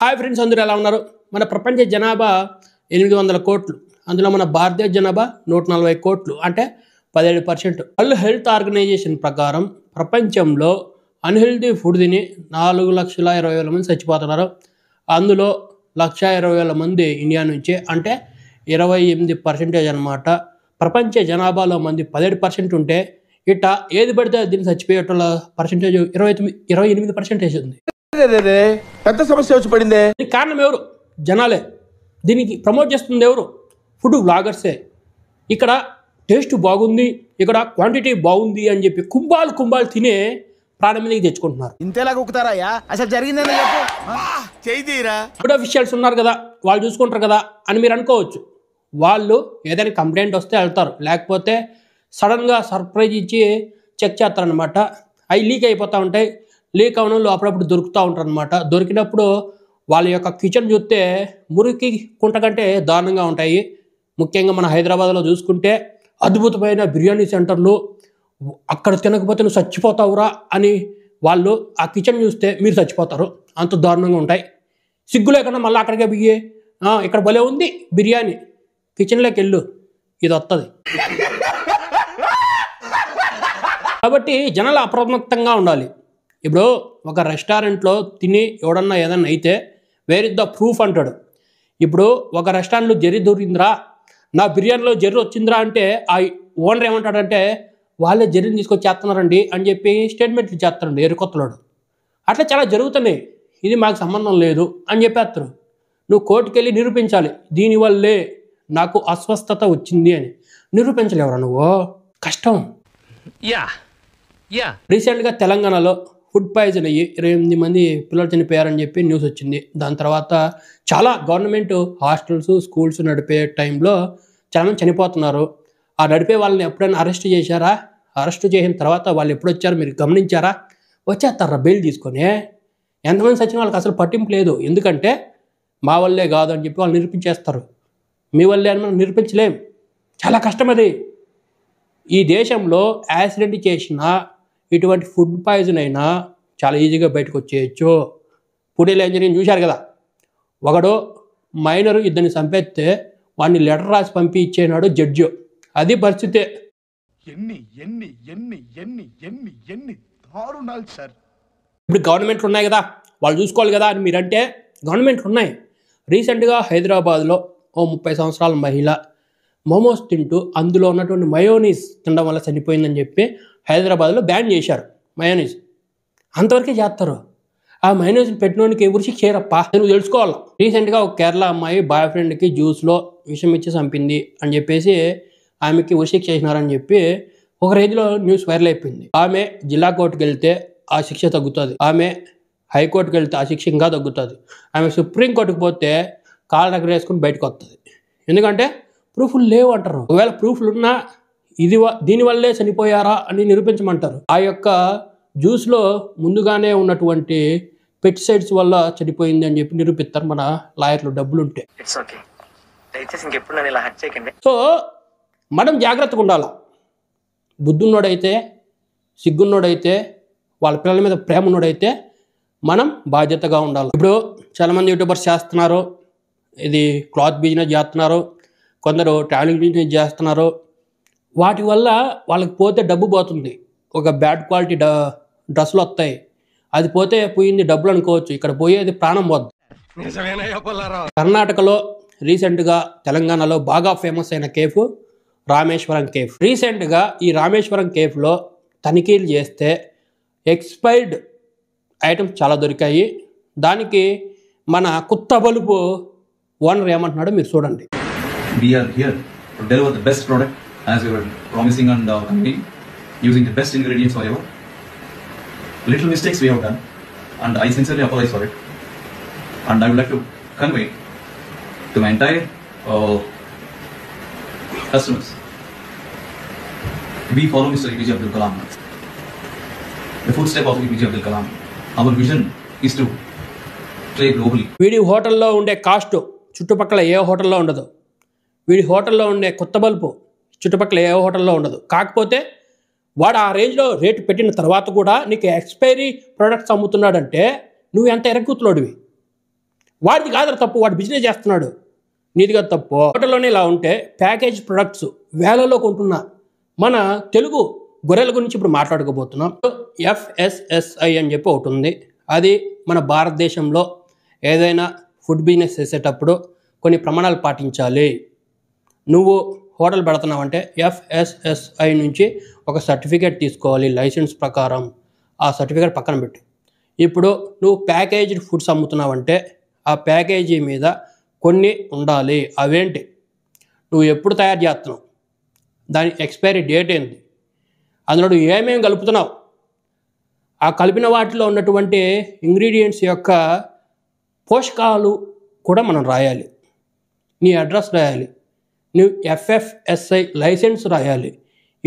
Hi friends, అందరూ ఎలా ఉన్నారు? మన ప్రపంచ జనాభా 800 కోట్లు. అందులో మన భారతదేశ జనాభా 140 కోట్లు, అంటే 17%. వరల్డ్ హెల్త్ ఆర్గనైజేషన్ ప్రకారం ప్రపంచంలో అన్హెల్తీ ఫుడ్ తిని 4,20,000 మంది చచ్చిపోతున్నారు. అందులో 1,20,000 మంది ఇండియా నుంచే, అంటే 28% అనమాట. ప్రపంచ జనాభాలో మంది 17% ఉంటే ఇట్లా ఏది పడితే దీన్ని చచ్చిపోయేటోళ్ళ పర్సెంటేజ్ 28% ఉంది. పెద్ద సమస్య వచ్చి పడింది. దీనికి కారణం ఎవరు? జనాలే. దీనికి ప్రమోట్ చేస్తుంది ఎవరు? ఫుడ్ బ్లాగర్సే. ఇక్కడ టేస్ట్ బాగుంది, ఇక్కడ క్వాంటిటీ బాగుంది అని చెప్పి కుంభాలు తినే ప్రాణం మీదకి తెచ్చుకుంటున్నారు. ఇంతేలా కుక్కుతారయ్యా? అసలు జరిగిందని ఇప్పుడు అఫీషియల్స్ ఉన్నారు కదా, వాళ్ళు చూసుకుంటారు కదా అని మీరు అనుకోవచ్చు. వాళ్ళు ఏదైనా కంప్లైంట్ వస్తే వెళ్తారు, లేకపోతే సడన్గా సర్ప్రైజ్ ఇచ్చి చెక్ చేస్తారనమాట. అవి లీక్ అయిపోతూ ఉంటాయి. లీక్ అవడంలో అప్పుడప్పుడు దొరుకుతూ ఉంటారు అనమాట. దొరికినప్పుడు వాళ్ళ యొక్క కిచెన్ చూస్తే మురికి కుంట కంటే దారుణంగా ఉంటాయి. ముఖ్యంగా మన హైదరాబాద్లో చూసుకుంటే అద్భుతమైన బిర్యానీ సెంటర్లు, అక్కడ తినకపోతే నువ్వు చచ్చిపోతావురా అని వాళ్ళు ఆ కిచెన్ చూస్తే మీరు చచ్చిపోతారు, అంత దారుణంగా ఉంటాయి. సిగ్గు లేకుండా మళ్ళీ అక్కడికే బియ్యే ఇక్కడ భలే ఉంది బిర్యానీ, కిచెన్లోకి వెళ్ళు, ఇది వస్తుంది. కాబట్టి జనాలు అప్రమత్తంగా ఉండాలి. ఇప్పుడు ఒక రెస్టారెంట్లో తిని ఎవడన్నా ఏదన్నా అయితే వేర్ ఇస్ ద ప్రూఫ్ అంటాడు. ఇప్పుడు ఒక రెస్టారెంట్లో జెర్రీ దొరికిందిరా, నా బిర్యానీలో జెర్రీ వచ్చిందిరా అంటే ఆ ఓనర్ ఏమంటాడంటే వాళ్ళే జెర్రీని తీసుకొచ్చి చేస్తున్నారండి అని చెప్పి స్టేట్మెంట్లు చేస్తారండి ఎరుకొత్తలోడు. అట్లా చాలా జరుగుతున్నాయి. ఇది మాకు సంబంధం లేదు అని చెప్పేస్తారు. నువ్వు కోర్టుకు వెళ్ళి నిరూపించాలి, దీనివల్లే నాకు అస్వస్థత వచ్చింది అని. నిరూపించలేవరా నువ్వు? కష్టం. రీసెంట్గా తెలంగాణలో ఫుడ్ పాయిజన్ అయ్యి 28 మంది పిల్లలు చనిపోయారని చెప్పి న్యూస్ వచ్చింది. దాని తర్వాత చాలా గవర్నమెంట్ హాస్టల్స్, స్కూల్స్ నడిపే టైంలో చాలామంది చనిపోతున్నారు. ఆ నడిపే వాళ్ళని ఎప్పుడైనా అరెస్ట్ చేశారా? అరెస్ట్ చేసిన తర్వాత వాళ్ళు ఎప్పుడు వచ్చారో మీరు గమనించారా? వచ్చేస్తారా బెయిల్ తీసుకొని? ఎంతమంది చచ్చిన వాళ్ళకి అసలు పట్టింపు లేదు. ఎందుకంటే మా వల్లే కాదు అని చెప్పి వాళ్ళు నిరూపించేస్తారు. మీ వల్లే అని మనం నిరూపించలేం. చాలా కష్టం అది. ఈ దేశంలో యాక్సిడెంట్ చేసిన ఇటువంటి ఫుడ్ పాయిజన్ అయినా చాలా ఈజీగా బయటకు వచ్చేయచ్చు. పుణేలో ఇంజనీరింగ్ చూశారు కదా, ఒకడు మైనరు ఇద్దరిని చంపేస్తే వాడిని లెటర్ రాసి పంపి ఇచ్చేనాడు జడ్జి. అది పరిస్థితే. ఇప్పుడు గవర్నమెంట్లు ఉన్నాయి కదా, వాళ్ళు చూసుకోవాలి కదా అని మీరంటే గవర్నమెంట్లు ఉన్నాయి. రీసెంట్గా హైదరాబాద్లో ఓ 30 సంవత్సరాల మహిళ మోమోస్ తింటూ అందులో ఉన్నటువంటి మయోనీస్ తినడం వల్ల చనిపోయిందని చెప్పి హైదరాబాద్లో బ్యాన్ చేశారు. మయోనీస్ అంతవరకే చేస్తారు. ఆ మయోనీస్ పెట్టినోనికి ఉరిశిక్ష చేయరప్పా, నువ్వు తెలుసుకోవాలి. రీసెంట్గా ఒక కేరళ అమ్మాయి బాయ్ ఫ్రెండ్కి జ్యూస్లో విషం ఇచ్చి చంపింది అని చెప్పేసి ఆమెకి ఉరిశిక్ష చేసినారని చెప్పి ఒక రేంజ్లో న్యూస్ వైరల్ అయిపోయింది. ఆమె జిల్లా కోర్టుకు వెళ్తే ఆ శిక్ష తగ్గుతుంది, ఆమె హైకోర్టుకు వెళ్తే ఆ శిక్ష ఇంకా తగ్గుతుంది, ఆమె సుప్రీంకోర్టుకు పోతే కాళ్ళ దగ్గర వేసుకుని బయటకు వస్తుంది. ఎందుకంటే ప్రూఫ్లు లేవు అంటారు. ఒకవేళ ప్రూఫ్లు ఉన్నా దీనివల్లే చనిపోయారా అని నిరూపించమంటారు. ఆ యొక్క జ్యూస్లో ముందుగానే ఉన్నటువంటి పెస్టిసైడ్స్ వల్ల చనిపోయింది అని చెప్పి నిరూపిస్తారు మన లాయర్లు డబ్బులుంటే. సో మనం జాగ్రత్తగా ఉండాలి. బుద్ధున్నోడైతే, సిగ్గున్నోడైతే, వాళ్ళ పిల్లల మీద ప్రేమ ఉన్నోడైతే మనం బాధ్యతగా ఉండాలి. ఇప్పుడు చాలామంది యూట్యూబర్స్ చేస్తున్నారు, ఇది క్లాత్ బిజినెస్ చేస్తున్నారు, కొందరు ట్రావెలింగ్ బిజినెస్ చేస్తున్నారు. వాటి వల్ల వాళ్ళకి పోతే డబ్బు పోతుంది. ఒక బ్యాడ్ క్వాలిటీ డ్రెస్సులు వస్తాయి, అది పోతే పోయింది డబ్బులు అనుకోవచ్చు, ఇక్కడ పోయేది ప్రాణం పోద్ది. కర్ణాటకలో రీసెంట్గా తెలంగాణలో బాగా ఫేమస్ అయిన కేఫ్ రామేశ్వరం కేఫ్. రీసెంట్గా ఈ రామేశ్వరం కేఫ్లో తనిఖీలు చేస్తే ఎక్స్పైర్డ్ ఐటమ్స్ చాలా దొరికాయి. దానికి మన కొత్త బలుపు ఓనర్ ఏమంటున్నాడో మీరు చూడండి. We are here to deliver the best product as we were promising and committing, using the best ingredients forever. Little mistakes we have done, and I sincerely apologize for it. And I would like to convey to my entire customers, we follow Mr. APJ Abdul Kalam, the footstep of APJ Abdul Kalam. Our vision is to play globally. వీడి హోటల్లో ఉండే cost చుట్టుపక్కల ఏ హోటల్లో ఉండదు. వీడి హోటల్లో ఉండే కొత్త బల్బు చుట్టుపక్కల ఏ హోటల్లో ఉండదు. కాకపోతే వాడు ఆ రేంజ్లో రేటు పెట్టిన తర్వాత కూడా నీకు ఎక్స్పైరీ ప్రొడక్ట్స్ అమ్ముతున్నాడంటే నువ్వు ఎంత ఎరగూతులోడివి. వాడిది కాదు తప్పు, వాడు బిజినెస్ చేస్తున్నాడు, నీది కాదు తప్పు. హోటల్లోనే ఇలా ఉంటే ప్యాకేజ్ ప్రొడక్ట్స్ వేలలో కొంటున్నా మన తెలుగు గొర్రెల గురించి ఇప్పుడు మాట్లాడుకోబోతున్నాం. FSSAI అని చెప్పి ఒకటి ఉంది. అది మన భారతదేశంలో ఏదైనా ఫుడ్ బిజినెస్ చేసేటప్పుడు కొన్ని ప్రమాణాలు పాటించాలి. నువ్వు హోటల్ పెడుతున్నావంటే FSSAI నుంచి ఒక సర్టిఫికేట్ తీసుకోవాలి లైసెన్స్ ప్రకారం. ఆ సర్టిఫికేట్ పక్కన పెట్టు. ఇప్పుడు నువ్వు ప్యాకేజ్డ్ ఫుడ్స్ అమ్ముతున్నావంటే ఆ ప్యాకేజీ మీద కొన్ని ఉండాలి. అవేంటి? నువ్వు ఎప్పుడు తయారు చేస్తున్నావు, దాని ఎక్స్పైరీ డేట్ ఏంటి, అందులో నువ్వు ఏమేమి కలుపుతున్నావు, ఆ కలిపిన వాటిలో ఉన్నటువంటి ఇంగ్రీడియంట్స్ యొక్క పోషకాలు కూడా మనం రాయాలి. నీ అడ్రస్ రాయాలి, నువ్వు FSSAI లైసెన్స్ రాయాలి.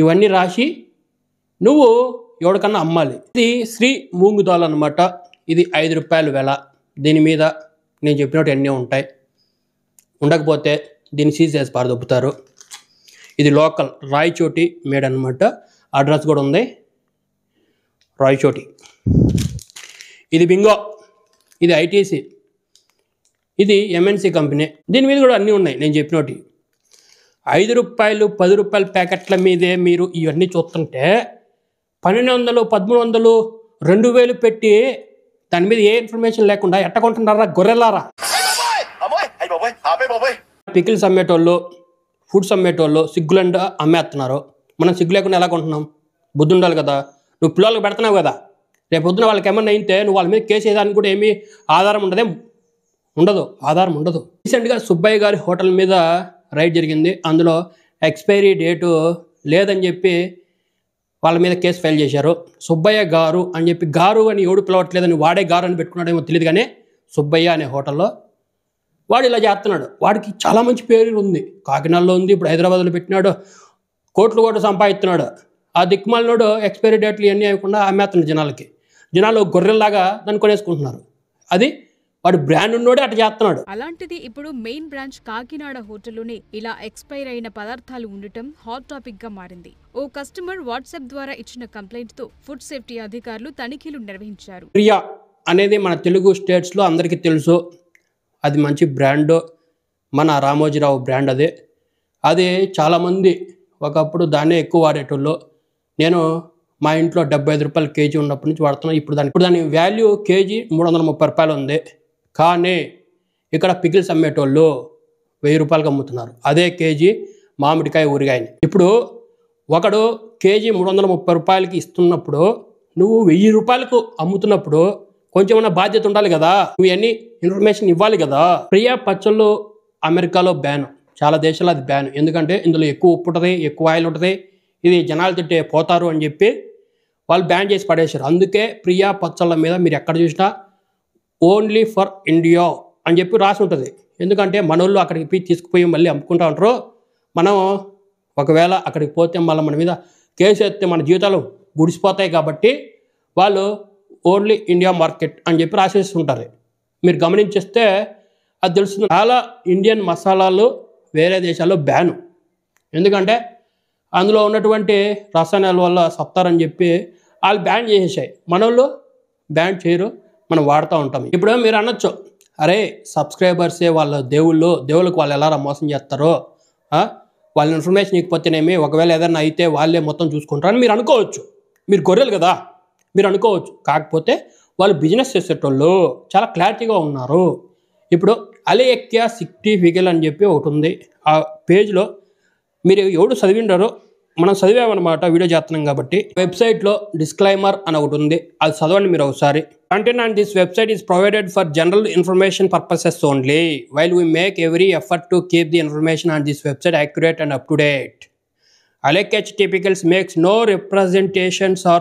ఇవన్నీ రాసి నువ్వు ఎవరికన్నా అమ్మాలి. ఇది శ్రీ మూంగు దాల్ అనమాట. ఇది 5 రూపాయల వెల. దీని మీద నేను చెప్పినట్టు ఎన్నో ఉంటాయి. ఉండకపోతే దీన్ని సీజ్ చేసి పారదొప్పుతారు. ఇది లోకల్ రాయచోటి మేడ్ అనమాట. అడ్రస్ కూడా ఉంది, రాయచోటి. ఇది బింగో, ఇది ITC, ఇది MNC కంపెనీ. దీని మీద కూడా అన్నీ ఉన్నాయి నేను చెప్పినట్టు. 5 రూపాయలు 10 రూపాయల ప్యాకెట్ల మీదే మీరు ఇవన్నీ చూస్తుంటే 1200 1300 2000 పెట్టి దాని మీద ఏ ఇన్ఫర్మేషన్ లేకుండా ఎట్ట కొంటున్నారా గొర్రెలారా? పికిల్స్ అమ్మేటోళ్ళు, ఫుడ్స్ అమ్మేటోళ్ళు సిగ్గులండా అమ్మేస్తున్నారు. మనం సిగ్గు లేకుండా ఎలా కొంటున్నాం? బుద్ధి ఉండాలి కదా. నువ్వు పిల్లలకు పెడుతున్నావు కదా, రేపు పొద్దున వాళ్ళకి ఏమన్నా అయితే నువ్వు వాళ్ళ మీద కేసు వేయడానికి కూడా ఏమీ ఆధారం ఆధారం ఉండదు. రీసెంట్గా సుబ్బయ్య గారి హోటల్ మీద రైడ్ జరిగింది. అందులో ఎక్స్పైరీ డేటు లేదని చెప్పి వాళ్ళ మీద కేసు ఫైల్ చేశారు. సుబ్బయ్య గారు అని చెప్పి, గారు అని ఎవడు పిలవట్లేదని వాడే గారు అని పెట్టుకున్నాడేమో తెలియదు, కానీ సుబ్బయ్య అనే హోటల్లో వాడు ఇలా చేస్తున్నాడు. వాడికి చాలా మంచి పేరు ఉంది, కాకినాడలో ఉంది, ఇప్పుడు హైదరాబాద్లో పెట్టినాడు, కోట్లు సంపాదిస్తున్నాడు. ఆ దిక్కుమాలినోడు ఎక్స్పైరీ డేట్లు ఇవన్నీ అవ్వకుండా అమ్మేస్తున్నాడు జనాలకి. జనాలు గొర్రెల్లాగా దాన్ని కొనేసుకుంటున్నారు. అది వాడు బ్రాండ్ ఉన్నోడే అట్లా చేస్తున్నాడు. అలాంటిది ఇప్పుడు మెయిన్ బ్రాంచ్ కాకినాడ హోటల్లోనే ఇలా ఎక్స్పైర్ అయిన పదార్థాలు ఉండటం హాట్ టాపిక్ గా మారింది. ఓ కస్టమర్ వాట్సాప్ ద్వారా ఇచ్చిన కంప్లైంట్ తో ఫుడ్ సేఫ్టీ అధికారులు తనిఖీలు నిర్వహించారు. ప్రియా అనేది మన తెలుగు స్టేట్స్లో అందరికీ తెలుసు. అది మంచి బ్రాండ్, మన రామోజీరావు బ్రాండ్. అది చాలామంది ఒకప్పుడు దాన్నే ఎక్కువ వాడేటోళ్ళు. నేను మా ఇంట్లో 75 రూపాయలు కేజీ ఉన్నప్పటి నుంచి వాడుతున్నాను. ఇప్పుడు దాని వాల్యూ కేజీ 330 రూపాయలు ఉంది. కానీ ఇక్కడ పికిల్స్ అమ్మేటోళ్ళు 1000 రూపాయలకి అమ్ముతున్నారు. అదే కేజీ మామిడికాయ ఊరగాయని. ఇప్పుడు ఒకడు కేజీ 330 రూపాయలకి ఇస్తున్నప్పుడు నువ్వు 1000 రూపాయలకు అమ్ముతున్నప్పుడు కొంచెం బాధ్యత ఉండాలి కదా. నువ్వు అన్ని ఇన్ఫర్మేషన్ ఇవ్వాలి కదా. ప్రియా పచ్చళ్ళు అమెరికాలో బ్యాన్, చాలా దేశాల్లో అది బ్యాన్. ఎందుకంటే ఇందులో ఎక్కువ ఉప్పు ఉంటుంది, ఎక్కువ ఆయిల్ ఉంటుంది, ఇది జనాలు తింటే పోతారు అని చెప్పి వాళ్ళు బ్యాన్ చేసి పడేశారు. అందుకే ప్రియా పచ్చళ్ళ మీద మీరు ఎక్కడ చూసినా ఓన్లీ ఫర్ ఇండియా అని చెప్పి రాసి ఉంటుంది. ఎందుకంటే మనోళ్ళు అక్కడికి తీసుకుపోయి మళ్ళీ అమ్ముకుంటూ ఉంటారు. మనం ఒకవేళ అక్కడికి పోతే మళ్ళీ మన మీద కేసు ఎత్తే మన జీవితాలు గుడిసిపోతాయి. కాబట్టి వాళ్ళు ఓన్లీ ఇండియా మార్కెట్ అని చెప్పి రాసేస్తుంటారు. మీరు గమనించేస్తే అది తెలుస్తుంది. చాలా ఇండియన్ మసాలాలు వేరే దేశాల్లో బ్యాను. ఎందుకంటే అందులో ఉన్నటువంటి రసాయనాల వల్ల సత్తారని చెప్పి వాళ్ళు బ్యాన్ చేసేసాయి. మనోళ్ళు బ్యాన్ చేయరు, మనం వాడుతూ ఉంటాం. ఇప్పుడు మీరు అనొచ్చు, అరే సబ్స్క్రైబర్సే వాళ్ళ దేవుళ్ళకి వాళ్ళు ఎలా మోసం చేస్తారో, వాళ్ళ ఇన్ఫర్మేషన్ ఇకపోతేనేమి, ఒకవేళ ఏదైనా అయితే వాళ్ళే మొత్తం చూసుకుంటారని మీరు అనుకోవచ్చు. మీరు గొర్రెలు కదా, మీరు అనుకోవచ్చు. కాకపోతే వాళ్ళు బిజినెస్ చేసేటోళ్ళు చాలా క్లారిటీగా ఉన్నారు. ఇప్పుడు అలేక్యా సిక్టిఫికల్ అని చెప్పి ఒకటి ఉంది. ఆ పేజ్లో మీరు ఎవడు చదివిండారో, మనం చదివామన్నమాట, వీడియో చేస్తున్నాం కాబట్టి. వెబ్సైట్లో డిస్క్లైమర్ అని ఒకటి ఉంది, అది చదవండి మీరు ఒకసారి. Content on this website is provided for general information purposes only, while we make every effort to keep the information on this website accurate and up to date. Alekia Typicals makes no representations or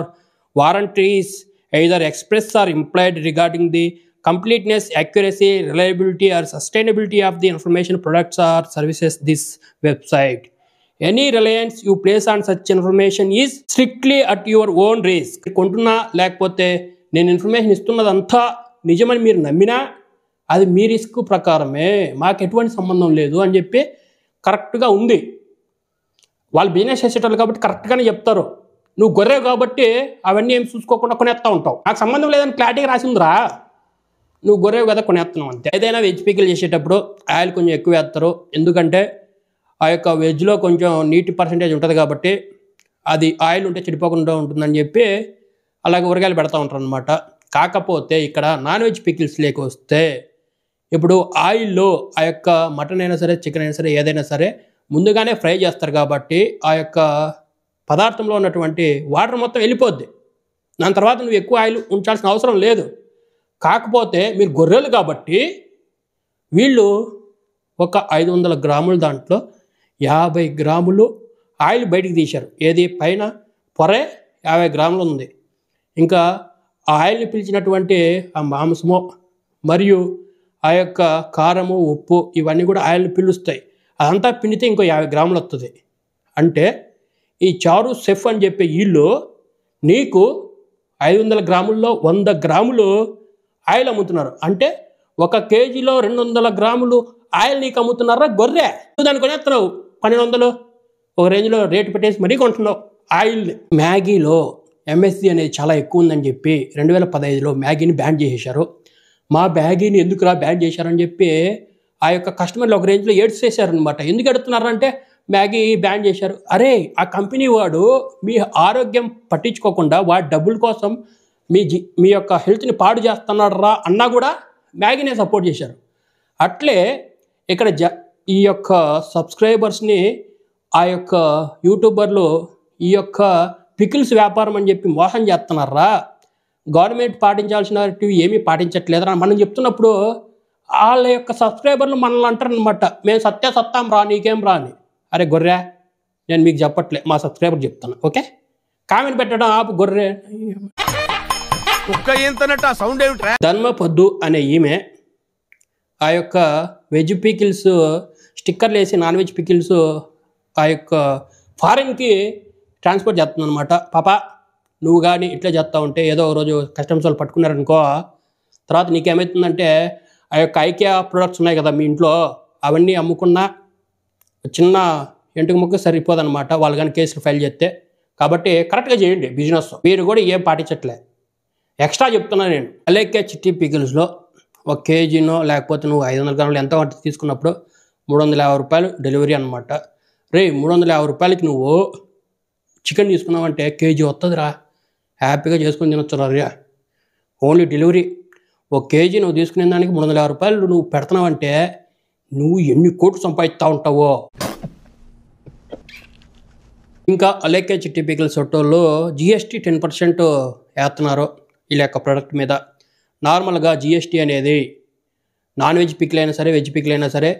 warranties, either express or implied, regarding the completeness, accuracy, reliability or sustainability of the information, products or services this website. Any reliance you place on such information is strictly at your own risk. కొంటున్నా లేకపోతే నేను information ఇస్తున్నదంతా నిజమని మీరు నమ్మినా అది మీ risk ప్రకారమే, మాకు ఎటువంటి సంబంధం లేదు అని చెప్పి కరెక్ట్గా ఉంది. వాళ్ళు బిజినెస్ చేసేటోళ్ళు కాబట్టి కరెక్ట్గానే చెప్తారు. నువ్వు గొర్రె కాబట్టి అవన్నీ ఏం చూసుకోకుండా కొనేస్తూ ఉంటావు. నాకు సంబంధం లేదని క్లారిటీగా రాసిందిరా. నువ్వు గొర్రె కదా కొనేస్తున్నావు అంతే. ఏదైనా వెజ్ పికిల్ చేసేటప్పుడు ఆయిల్ కొంచెం ఎక్కువ వేస్తారు, ఎందుకంటే ఆ యొక్క వెజ్లో కొంచెం నీటి పర్సెంటేజ్ ఉంటుంది కాబట్టి అది ఆయిల్ ఉంటే చెడిపోకుండా ఉంటుందని చెప్పి అలాగే ఊరగాయలు పెడతా ఉంటారు అనమాట. కాకపోతే ఇక్కడ నాన్ వెజ్ పికిల్స్ లేక వస్తే ఇప్పుడు ఆయిల్లో ఆ యొక్క మటన్ అయినా సరే, చికెన్ అయినా సరే, ఏదైనా సరే ముందుగానే ఫ్రై చేస్తారు కాబట్టి ఆ యొక్క పదార్థంలో ఉన్నటువంటి వాటర్ మొత్తం వెళ్ళిపోద్ది. దాని తర్వాత నువ్వు ఎక్కువ ఆయిల్ ఉంచాల్సిన అవసరం లేదు. కాకపోతే మీరు గొర్రెలు కాబట్టి వీళ్ళు ఒక 500 గ్రాముల దాంట్లో 50 గ్రాములు ఆయిల్ బయటికి తీశారు. ఏది పైన పొరే 50 గ్రాములు ఉంది. ఇంకా ఆ ఆయిల్ని పిలిచినటువంటి ఆ మాంసము మరియు ఆ యొక్క కారము, ఉప్పు ఇవన్నీ కూడా ఆయిల్ని పిలుస్తాయి. అదంతా పిండితే ఇంకో 50 గ్రాములు వస్తుంది. అంటే ఈ చారు షెఫ్ అని చెప్పే వీళ్ళు నీకు 500 గ్రాముల్లో 100 గ్రాములు ఆయిల్ అమ్ముతున్నారు. అంటే 1 కేజీలో 200 గ్రాములు ఆయిల్ నీకు అమ్ముతున్నారా గొర్రె. నువ్వు దాన్ని కొనేస్తున్నావు 1200 ఒక రేంజ్లో రేటు పెట్టేసి మరీ కొంటున్నావు ఆయిల్ని. మ్యాగీలో ఎంఎస్జీ అనేది చాలా ఎక్కువ ఉందని చెప్పి 2015లో మ్యాగీని బ్యాన్ చేసేశారు. మా మ్యాగీని ఎందుకురా బ్యాన్ చేశారని చెప్పి ఆ యొక్క కస్టమర్లు ఒక రేంజ్లో ఏడ్చేసారనమాట. ఎందుకు ఎడుతున్నారంటే మ్యాగీ బ్యాన్ చేశారు. అరే ఆ కంపెనీ వాడు మీ ఆరోగ్యం పట్టించుకోకుండా వాడి డబ్బుల కోసం మీ యొక్క హెల్త్ని పాడు చేస్తున్నాడు రా అన్నా కూడా మ్యాగీనే సపోర్ట్ చేశారు. అట్లే ఇక్కడ ఈ యొక్క సబ్స్క్రైబర్స్ని ఆ యొక్క యూట్యూబర్లు ఈ యొక్క పికిల్స్ వ్యాపారం అని చెప్పి మోసం చేస్తున్నారా. గవర్నమెంట్ పాటించాల్సినవి ఏమీ పాటించట్లేదురా మనం చెప్తున్నప్పుడు వాళ్ళ యొక్క సబ్స్క్రైబర్లు మనల్ని అంటారనమాట, మేము సత్తాం రా నీకేం రా అని. అరే గొర్రె, నేను మీకు చెప్పట్లే, మా సబ్స్క్రైబర్ చెప్తాను. ఓకే, కామెంట్ పెట్టడం ఆపు గొర్రె. ధర్మపొద్దు అనే ఈమె ఆ యొక్క వెజ్ పికిల్స్ స్టిక్కర్లు వేసి నాన్ వెజ్ పికిల్స్ ఆ యొక్క ఫారిన్కి ట్రాన్స్పోర్ట్ చేస్తుంది అనమాట. పాప నువ్వు కానీ ఇట్లా చేస్తూ ఉంటే ఏదో ఒక రోజు కస్టమర్స్ వాళ్ళు పట్టుకున్నారనుకో, తర్వాత నీకేమవుతుందంటే ఆ యొక్క ఐకియా ప్రొడక్ట్స్ ఉన్నాయి కదా మీ ఇంట్లో, అవన్నీ అమ్ముకున్న చిన్న ఎంటుకు ముక్క సరిపోదన్నమాట వాళ్ళు కానీ కేసులు ఫైల్ చేస్తే. కాబట్టి కరెక్ట్గా చేయండి బిజినెస్. మీరు కూడా ఏం పాటించట్లే, ఎక్స్ట్రా చెప్తున్నా నేను. అలాగే చిట్టి పికిల్స్లో 1 కేజీనో లేకపోతే నువ్వు 500 గ్రాములు ఎంత వంట తీసుకున్నప్పుడు 350 రూపాయలు డెలివరీ అనమాట. రే 350 రూపాయలకి నువ్వు చికెన్ తీసుకున్నావంటే కేజీ వస్తుందిరా, హ్యాపీగా చేసుకొని తినొచ్చు రా. ఓన్లీ డెలివరీ 1 కేజీ నువ్వు తీసుకునే దానికి 350 రూపాయలు నువ్వు పెడుతున్నావంటే నువ్వు ఎన్ని కోట్లు సంపాదిస్తూ ఉంటావో. ఇంకా అలేకే చిట్టి పికిల్స్ సొట్టోళ్ళు జిఎస్టీ 10% వేస్తున్నారు వీళ్ళ యొక్క ప్రోడక్ట్ మీద. నార్మల్గా జిఎస్టీ అనేది నాన్ వెజ్ పికిల్ అయినా సరే, వెజ్ పికిల్ అయినా సరే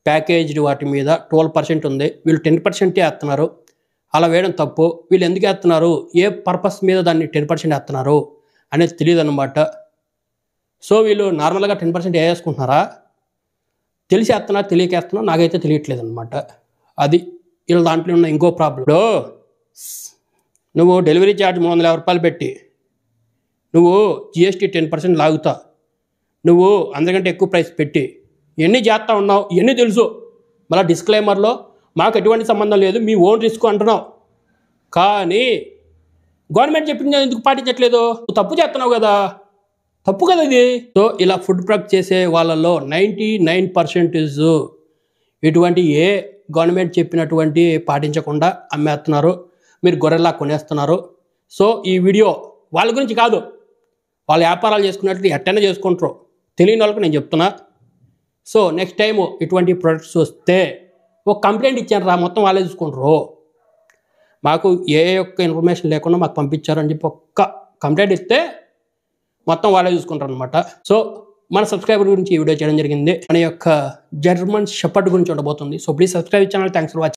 ప్యాకేజ్డ్ వాటి మీద 12% ఉంది. వీళ్ళు 10% వేస్తున్నారు. అలా వేయడం తప్పు. వీళ్ళు ఎందుకు వేస్తున్నారు, ఏ పర్పస్ మీద దాన్ని 10% వేస్తున్నారు అనేది తెలియదు అనమాట. సో వీళ్ళు నార్మల్గా 10% వేసుకుంటున్నారా, తెలిసి వేస్తున్నారు తెలియక వేస్తున్నారు, నాకైతే తెలియట్లేదు అనమాట. అది వీళ్ళ దాంట్లో ఉన్న ఇంకో ప్రాబ్లం. నువ్వు డెలివరీ ఛార్జ్ 350 రూపాయలు పెట్టి నువ్వు జిఎస్టీ 10% లాగుతా, నువ్వు అందరికంటే ఎక్కువ ప్రైస్ పెట్టి ఎన్ని చేస్తూ ఉన్నావు ఇవన్నీ తెలుసు. మళ్ళీ డిస్క్లైమర్లో మాకు ఎటువంటి సంబంధం లేదు, మీ ఓన్ రిస్క్ అంటున్నావు. కానీ గవర్నమెంట్ చెప్పింది ఎందుకు పాటించట్లేదు, నువ్వు తప్పు చేస్తున్నావు కదా, తప్పు కదా ఇది. సో ఇలా ఫుడ్ ప్రొడక్ట్ చేసే వాళ్ళలో 99% ఇటువంటి ఏ గవర్నమెంట్ చెప్పినటువంటి పాటించకుండా అమ్మేస్తున్నారు, మీరు గొర్రెలా కొనేస్తున్నారు. సో ఈ వీడియో వాళ్ళ గురించి కాదు, వాళ్ళ వ్యాపారాలు చేసుకున్నట్లు ఎట్టైనా చేసుకుంటారు, తెలియని వాళ్ళకి నేను చెప్తున్నా. సో నెక్స్ట్ టైం ఇటువంటి ప్రొడక్ట్స్ వస్తే ఒక కంప్లైంట్ ఇచ్చాను రా, మొత్తం వాళ్ళే చూసుకుంటారు. మాకు ఏ యొక్క ఇన్ఫర్మేషన్ లేకుండా మాకు పంపించారు అని చెప్పి ఒక్క కంప్లైంట్ ఇస్తే మొత్తం వాళ్ళే చూసుకుంటారు అనమాట. సో మన సబ్స్క్రైబర్ గురించి ఈ వీడియో చేయడం జరిగింది. మన యొక్క జర్మన్ షెపర్డ్ గురించి ఉండబోతుంది. So please subscribe channel. Thanks for watching.